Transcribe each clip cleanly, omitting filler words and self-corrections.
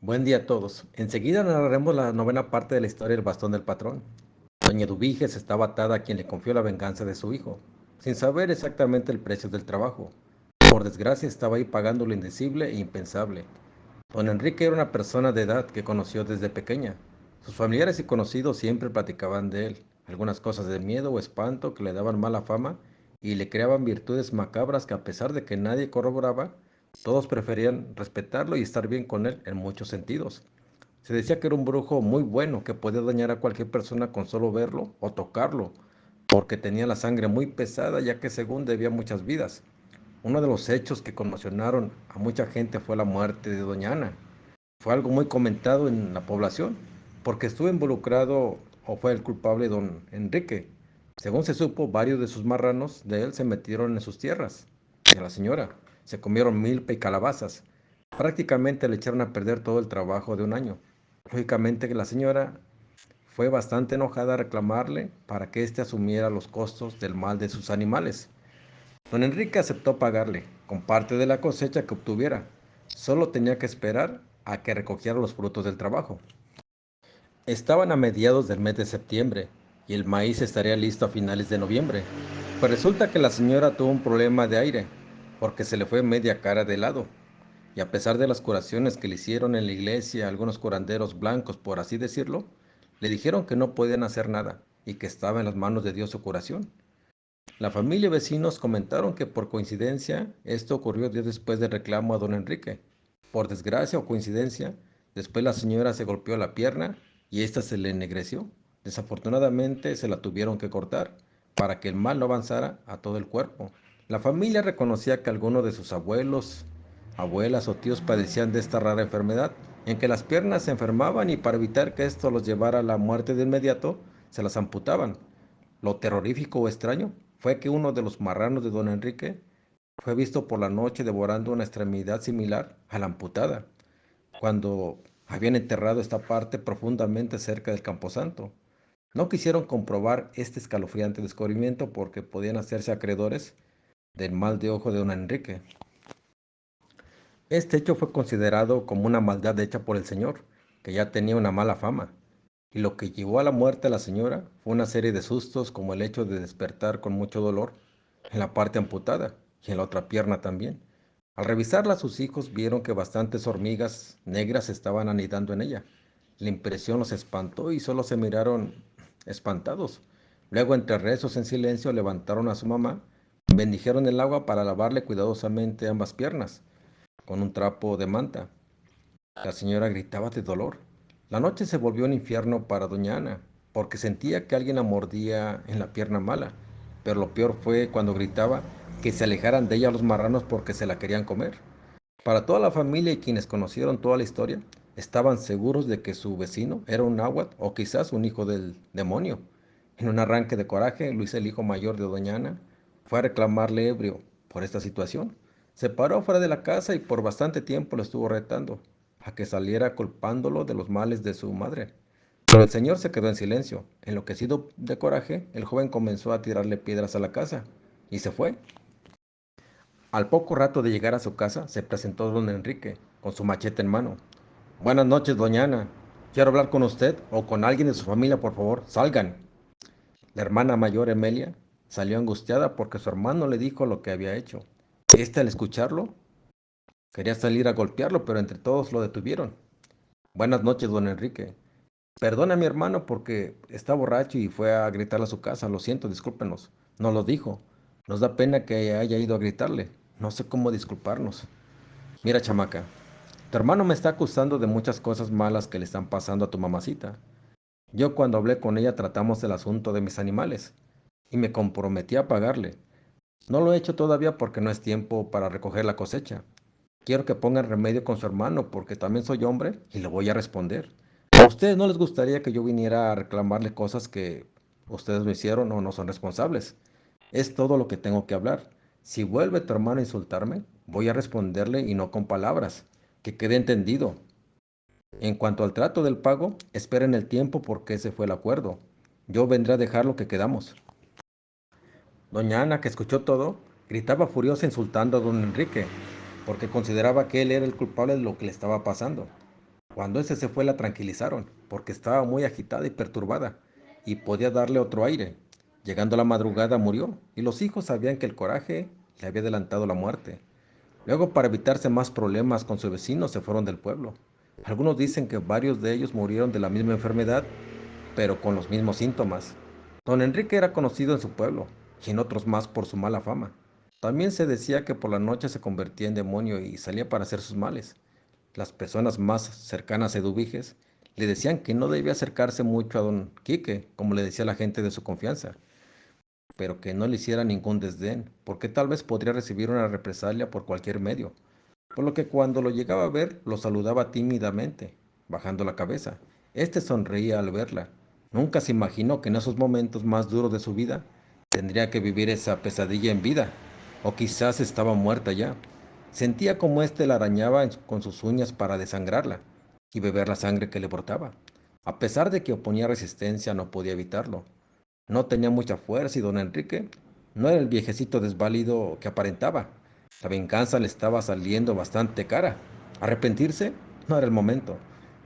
Buen día a todos. Enseguida narraremos la novena parte de la historia del bastón del patrón. Doña Eduviges estaba atada a quien le confió la venganza de su hijo, sin saber exactamente el precio del trabajo. Por desgracia estaba ahí pagando lo indecible e impensable. Don Enrique era una persona de edad que conoció desde pequeña. Sus familiares y conocidos siempre platicaban de él, algunas cosas de miedo o espanto que le daban mala fama y le creaban virtudes macabras que a pesar de que nadie corroboraba, todos preferían respetarlo y estar bien con él en muchos sentidos. Se decía que era un brujo muy bueno que podía dañar a cualquier persona con solo verlo o tocarlo, porque tenía la sangre muy pesada ya que según debía muchas vidas. Uno de los hechos que conmocionaron a mucha gente fue la muerte de Doña Ana. Fue algo muy comentado en la población, porque estuvo involucrado o fue el culpable don Enrique. Según se supo, varios de sus marranos de él se metieron en sus tierras, de la señora. Se comieron milpa y calabazas. Prácticamente le echaron a perder todo el trabajo de un año. Lógicamente que la señora fue bastante enojada a reclamarle para que éste asumiera los costos del mal de sus animales. Don Enrique aceptó pagarle, con parte de la cosecha que obtuviera. Solo tenía que esperar a que recogiera los frutos del trabajo. Estaban a mediados del mes de septiembre y el maíz estaría listo a finales de noviembre. Pues resulta que la señora tuvo un problema de aire, porque se le fue media cara de helado. Y a pesar de las curaciones que le hicieron en la iglesia algunos curanderos blancos, por así decirlo, le dijeron que no podían hacer nada y que estaba en las manos de Dios su curación. La familia y vecinos comentaron que por coincidencia esto ocurrió días después del reclamo a don Enrique. Por desgracia o coincidencia, después la señora se golpeó la pierna y ésta se le ennegreció. Desafortunadamente se la tuvieron que cortar para que el mal no avanzara a todo el cuerpo. La familia reconocía que algunos de sus abuelos, abuelas o tíos padecían de esta rara enfermedad, en que las piernas se enfermaban y para evitar que esto los llevara a la muerte de inmediato, se las amputaban. Lo terrorífico o extraño fue que uno de los marranos de don Enrique fue visto por la noche devorando una extremidad similar a la amputada, cuando habían enterrado esta parte profundamente cerca del camposanto. No quisieron comprobar este escalofriante descubrimiento porque podían hacerse acreedores del mal de ojo de don Enrique. Este hecho fue considerado como una maldad hecha por el señor, que ya tenía una mala fama, y lo que llevó a la muerte a la señora fue una serie de sustos como el hecho de despertar con mucho dolor en la parte amputada y en la otra pierna también. Al revisarla sus hijos vieron que bastantes hormigas negras estaban anidando en ella. La impresión los espantó y solo se miraron espantados. Luego entre rezos en silencio levantaron a su mamá, bendijeron el agua para lavarle cuidadosamente ambas piernas con un trapo de manta. La señora gritaba de dolor. La noche se volvió un infierno para doña Ana, porque sentía que alguien la mordía en la pierna mala. Pero lo peor fue cuando gritaba que se alejaran de ella los marranos porque se la querían comer. Para toda la familia y quienes conocieron toda la historia, estaban seguros de que su vecino era un náhuatl o quizás un hijo del demonio. En un arranque de coraje, Luis, el hijo mayor de doña Ana, fue a reclamarle ebrio por esta situación. Se paró fuera de la casa y por bastante tiempo lo estuvo retando a que saliera culpándolo de los males de su madre. Pero el señor se quedó en silencio. Enloquecido de coraje, el joven comenzó a tirarle piedras a la casa y se fue. Al poco rato de llegar a su casa, se presentó don Enrique, con su machete en mano. Buenas noches, doña Ana. Quiero hablar con usted o con alguien de su familia, por favor. Salgan. La hermana mayor, Emelia, salió angustiada porque su hermano le dijo lo que había hecho. Este, al escucharlo, quería salir a golpearlo, pero entre todos lo detuvieron. Buenas noches, don Enrique. Perdona a mi hermano porque está borracho y fue a gritarle a su casa. Lo siento, discúlpenos. No lo dijo. Nos da pena que haya ido a gritarle. No sé cómo disculparnos. Mira, chamaca, tu hermano me está acusando de muchas cosas malas que le están pasando a tu mamacita. Yo cuando hablé con ella tratamos el asunto de mis animales y me comprometí a pagarle. No lo he hecho todavía porque no es tiempo para recoger la cosecha. Quiero que pongan remedio con su hermano porque también soy hombre y le voy a responder. ¿A ustedes no les gustaría que yo viniera a reclamarle cosas que ustedes no hicieron o no son responsables? Es todo lo que tengo que hablar. Si vuelve tu hermano a insultarme, voy a responderle y no con palabras. Que quede entendido. En cuanto al trato del pago, esperen el tiempo porque ese fue el acuerdo. Yo vendré a dejar lo que quedamos. Doña Ana, que escuchó todo, gritaba furiosa insultando a don Enrique, porque consideraba que él era el culpable de lo que le estaba pasando. Cuando ese se fue la tranquilizaron, porque estaba muy agitada y perturbada, y podía darle otro aire. Llegando la madrugada murió, y los hijos sabían que el coraje le había adelantado la muerte. Luego, para evitarse más problemas con sus vecinos, se fueron del pueblo. Algunos dicen que varios de ellos murieron de la misma enfermedad, pero con los mismos síntomas. Don Enrique era conocido en su pueblo, y en otros más por su mala fama. También se decía que por la noche se convertía en demonio y salía para hacer sus males. Las personas más cercanas a Eduviges le decían que no debía acercarse mucho a don Quique, como le decía la gente de su confianza, pero que no le hiciera ningún desdén, porque tal vez podría recibir una represalia por cualquier medio, por lo que cuando lo llegaba a ver, lo saludaba tímidamente, bajando la cabeza. Este sonreía al verla. Nunca se imaginó que en esos momentos más duros de su vida tendría que vivir esa pesadilla en vida, o quizás estaba muerta ya. Sentía como éste la arañaba con sus uñas para desangrarla y beber la sangre que le brotaba. A pesar de que oponía resistencia, no podía evitarlo. No tenía mucha fuerza y don Enrique no era el viejecito desválido que aparentaba. La venganza le estaba saliendo bastante cara. Arrepentirse no era el momento.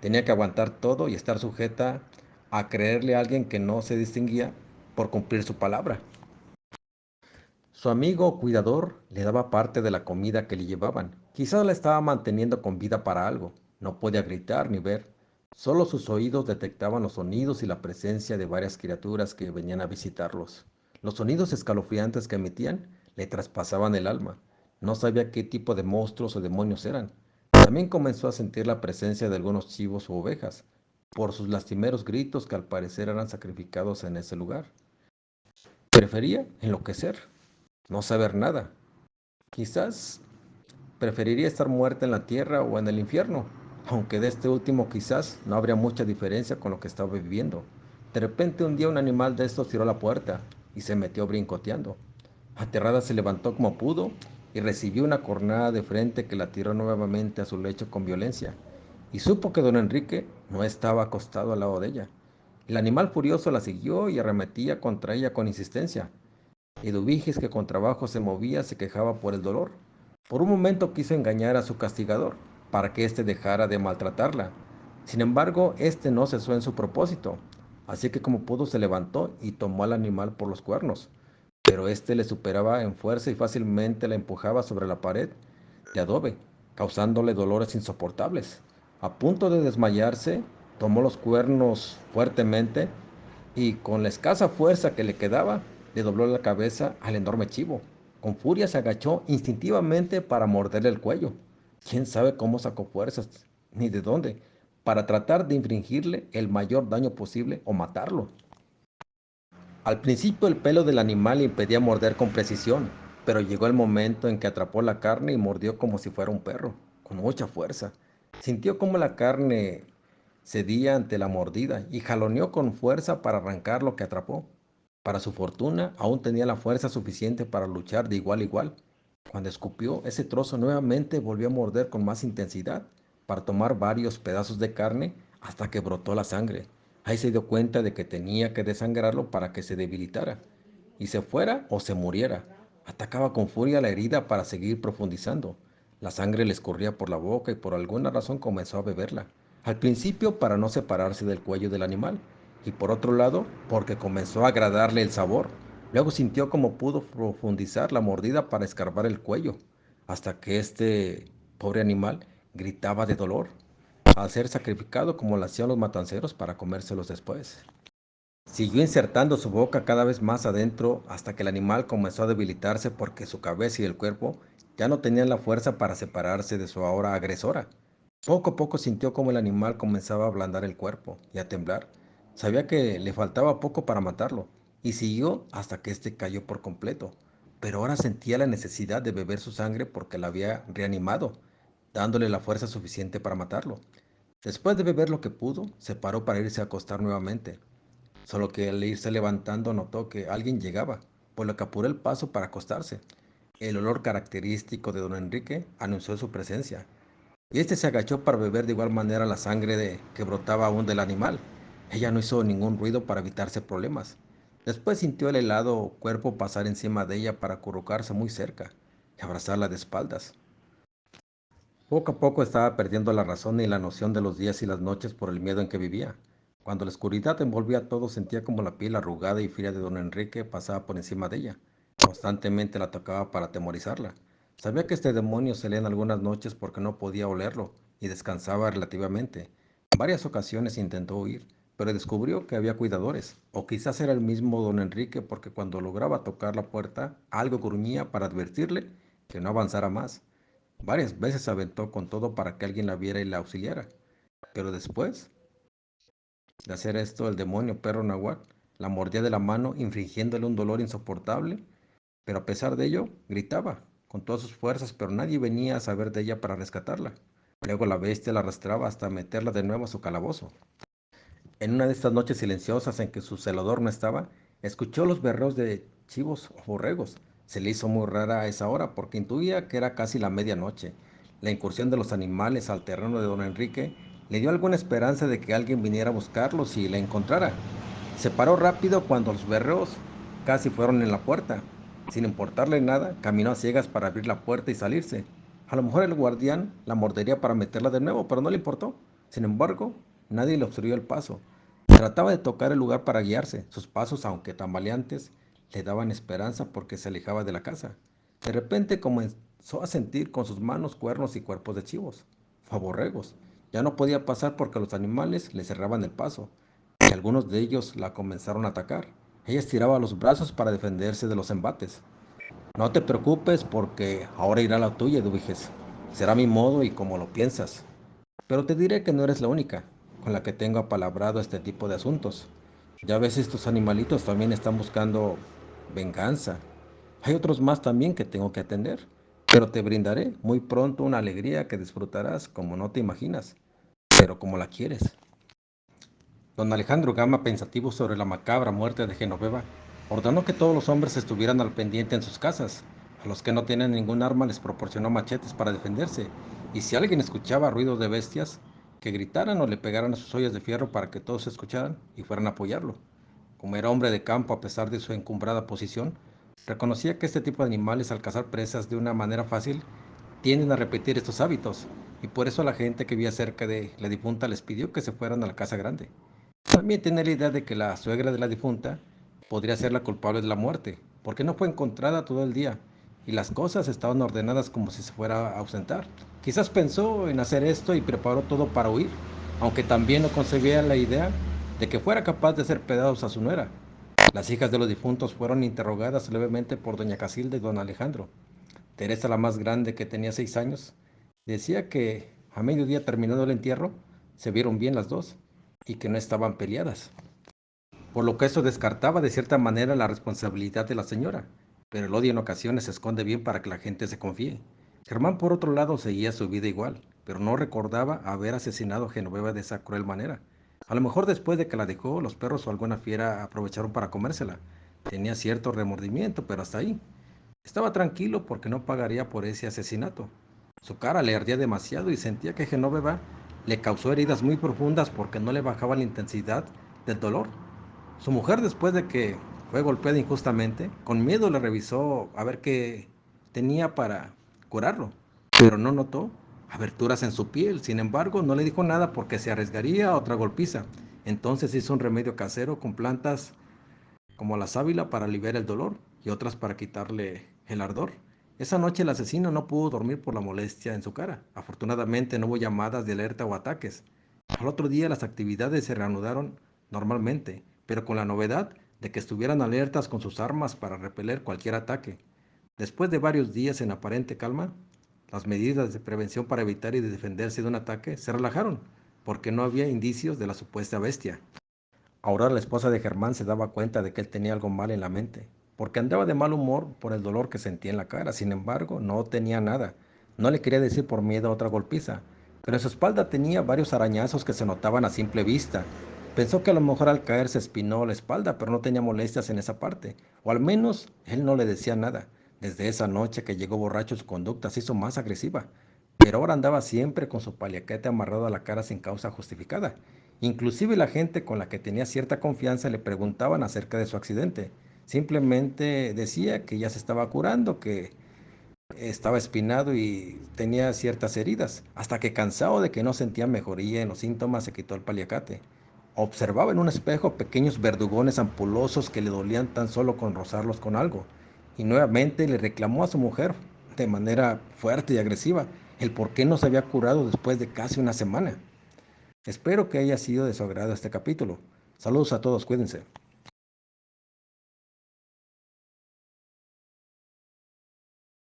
Tenía que aguantar todo y estar sujeta a creerle a alguien que no se distinguía por cumplir su palabra. Su amigo cuidador le daba parte de la comida que le llevaban. Quizás la estaba manteniendo con vida para algo. No podía gritar ni ver. Solo sus oídos detectaban los sonidos y la presencia de varias criaturas que venían a visitarlos. Los sonidos escalofriantes que emitían le traspasaban el alma. No sabía qué tipo de monstruos o demonios eran. También comenzó a sentir la presencia de algunos chivos u ovejas, por sus lastimeros gritos que al parecer eran sacrificados en ese lugar. Prefería enloquecer, no saber nada. Quizás preferiría estar muerta en la tierra o en el infierno, aunque de este último quizás no habría mucha diferencia con lo que estaba viviendo. De repente un día un animal de estos tiró a la puerta y se metió brincoteando. Aterrada se levantó como pudo y recibió una cornada de frente que la tiró nuevamente a su lecho con violencia, y supo que don Enrique no estaba acostado al lado de ella. El animal furioso la siguió y arremetía contra ella con insistencia. Eduviges, que con trabajo se movía, se quejaba por el dolor. Por un momento quiso engañar a su castigador, para que éste dejara de maltratarla. Sin embargo, éste no cesó en su propósito, así que como pudo se levantó y tomó al animal por los cuernos. Pero éste le superaba en fuerza y fácilmente la empujaba sobre la pared de adobe, causándole dolores insoportables. A punto de desmayarse, tomó los cuernos fuertemente y con la escasa fuerza que le quedaba, le dobló la cabeza al enorme chivo. Con furia se agachó instintivamente para morderle el cuello. Quién sabe cómo sacó fuerzas, ni de dónde, para tratar de infringirle el mayor daño posible o matarlo. Al principio el pelo del animal le impedía morder con precisión, pero llegó el momento en que atrapó la carne y mordió como si fuera un perro, con mucha fuerza. Sintió como la carne cedía ante la mordida y jaloneó con fuerza para arrancar lo que atrapó. Para su fortuna, aún tenía la fuerza suficiente para luchar de igual a igual. Cuando escupió, ese trozo nuevamente volvió a morder con más intensidad para tomar varios pedazos de carne hasta que brotó la sangre. Ahí se dio cuenta de que tenía que desangrarlo para que se debilitara y se fuera o se muriera. Atacaba con furia la herida para seguir profundizando. La sangre le escurría por la boca y por alguna razón comenzó a beberla. Al principio para no separarse del cuello del animal y por otro lado porque comenzó a agradarle el sabor. Luego sintió como pudo profundizar la mordida para escarbar el cuello, hasta que este pobre animal gritaba de dolor al ser sacrificado como lo hacían los matanceros para comérselos después. Siguió insertando su boca cada vez más adentro hasta que el animal comenzó a debilitarse porque su cabeza y el cuerpo ya no tenían la fuerza para separarse de su ahora agresora. Poco a poco sintió como el animal comenzaba a ablandar el cuerpo y a temblar. Sabía que le faltaba poco para matarlo y siguió hasta que éste cayó por completo. Pero ahora sentía la necesidad de beber su sangre porque la había reanimado, dándole la fuerza suficiente para matarlo. Después de beber lo que pudo, se paró para irse a acostar nuevamente. Solo que al irse levantando notó que alguien llegaba, por lo que apuró el paso para acostarse. El olor característico de don Enrique anunció su presencia, y este se agachó para beber de igual manera la sangre que brotaba aún del animal. Ella no hizo ningún ruido para evitarse problemas. Después sintió el helado cuerpo pasar encima de ella para acurrucarse muy cerca y abrazarla de espaldas. Poco a poco estaba perdiendo la razón y la noción de los días y las noches por el miedo en que vivía. Cuando la oscuridad envolvía a todo, sentía como la piel arrugada y fría de don Enrique pasaba por encima de ella. Constantemente la tocaba para atemorizarla. Sabía que este demonio salía en algunas noches porque no podía olerlo y descansaba relativamente. En varias ocasiones intentó huir, pero descubrió que había cuidadores, o quizás era el mismo don Enrique porque cuando lograba tocar la puerta, algo gruñía para advertirle que no avanzara más. Varias veces se aventó con todo para que alguien la viera y la auxiliara, pero después de hacer esto, el demonio perro Nahuatl la mordía de la mano, infligiéndole un dolor insoportable, pero a pesar de ello, gritaba con todas sus fuerzas, pero nadie venía a saber de ella para rescatarla. Luego la bestia la arrastraba hasta meterla de nuevo a su calabozo. En una de estas noches silenciosas en que su celador no estaba, escuchó los berreos de chivos o borregos. Se le hizo muy rara a esa hora porque intuía que era casi la medianoche. La incursión de los animales al terreno de don Enrique le dio alguna esperanza de que alguien viniera a buscarlos y la encontrara. Se paró rápido cuando los berreos casi fueron en la puerta. Sin importarle nada, caminó a ciegas para abrir la puerta y salirse. A lo mejor el guardián la mordería para meterla de nuevo, pero no le importó. Sin embargo, nadie le obstruyó el paso. Trataba de tocar el lugar para guiarse. Sus pasos, aunque tambaleantes, le daban esperanza porque se alejaba de la casa. De repente comenzó a sentir con sus manos cuernos y cuerpos de chivos, faborregos. Ya no podía pasar porque los animales le cerraban el paso y algunos de ellos la comenzaron a atacar. Ella estiraba los brazos para defenderse de los embates. No te preocupes porque ahora irá la tuya, Eduviges. Será mi modo y como lo piensas. Pero te diré que no eres la única con la que tengo apalabrado este tipo de asuntos. Ya ves, estos animalitos también están buscando venganza. Hay otros más también que tengo que atender, pero te brindaré muy pronto una alegría que disfrutarás como no te imaginas, pero como la quieres. Don Alejandro Gama, pensativo sobre la macabra muerte de Genoveva, ordenó que todos los hombres estuvieran al pendiente en sus casas. A los que no tenían ningún arma les proporcionó machetes para defenderse, y si alguien escuchaba ruidos de bestias, que gritaran o le pegaran a sus ollas de fierro para que todos escucharan y fueran a apoyarlo. Como era hombre de campo a pesar de su encumbrada posición, reconocía que este tipo de animales al cazar presas de una manera fácil tienden a repetir estos hábitos, y por eso la gente que vivía cerca de la difunta les pidió que se fueran a la casa grande. También tiene la idea de que la suegra de la difunta podría ser la culpable de la muerte, porque no fue encontrada todo el día y las cosas estaban ordenadas como si se fuera a ausentar. Quizás pensó en hacer esto y preparó todo para huir, aunque también no concebía la idea de que fuera capaz de hacer pedazos a su nuera. Las hijas de los difuntos fueron interrogadas levemente por doña Casilda y don Alejandro. Teresa, la más grande, que tenía 6 años, decía que a mediodía terminado el entierro, se vieron bien las dos y que no estaban peleadas, por lo que eso descartaba de cierta manera la responsabilidad de la señora, pero el odio en ocasiones se esconde bien para que la gente se confíe. Germán, por otro lado, seguía su vida igual, pero no recordaba haber asesinado a Genoveva de esa cruel manera. A lo mejor después de que la dejó, los perros o alguna fiera aprovecharon para comérsela. Tenía cierto remordimiento, pero hasta ahí. Estaba tranquilo porque no pagaría por ese asesinato. Su cara le ardía demasiado y sentía que Genoveva le causó heridas muy profundas porque no le bajaba la intensidad del dolor. Su mujer, después de que fue golpeada injustamente, con miedo le revisó a ver qué tenía para curarlo, pero no notó aberturas en su piel. Sin embargo, no le dijo nada porque se arriesgaría a otra golpiza. Entonces hizo un remedio casero con plantas como la sábila para aliviar el dolor y otras para quitarle el ardor. Esa noche el asesino no pudo dormir por la molestia en su cara. Afortunadamente no hubo llamadas de alerta o ataques. Al otro día las actividades se reanudaron normalmente, pero con la novedad de que estuvieran alertas con sus armas para repeler cualquier ataque. Después de varios días en aparente calma, las medidas de prevención para evitar y de defenderse de un ataque se relajaron, porque no había indicios de la supuesta bestia. Aurora, la esposa de Germán, se daba cuenta de que él tenía algo mal en la mente, porque andaba de mal humor por el dolor que sentía en la cara. Sin embargo, no tenía nada. No le quería decir por miedo a otra golpiza, pero en su espalda tenía varios arañazos que se notaban a simple vista. Pensó que a lo mejor al caer se espinó la espalda, pero no tenía molestias en esa parte, o al menos él no le decía nada. Desde esa noche que llegó borracho, su conducta se hizo más agresiva, pero ahora andaba siempre con su paliacate amarrado a la cara sin causa justificada. Inclusive la gente con la que tenía cierta confianza le preguntaban acerca de su accidente. Simplemente decía que ya se estaba curando, que Estaba espinado y tenía ciertas heridas, hasta que cansado de que no sentía mejoría en los síntomas se quitó el paliacate. Observaba en un espejo pequeños verdugones ampulosos que le dolían tan solo con rozarlos con algo, y nuevamente le reclamó a su mujer, de manera fuerte y agresiva, el por qué no se había curado después de casi una semana. Espero que haya sido de su agrado este capítulo. Saludos a todos, cuídense.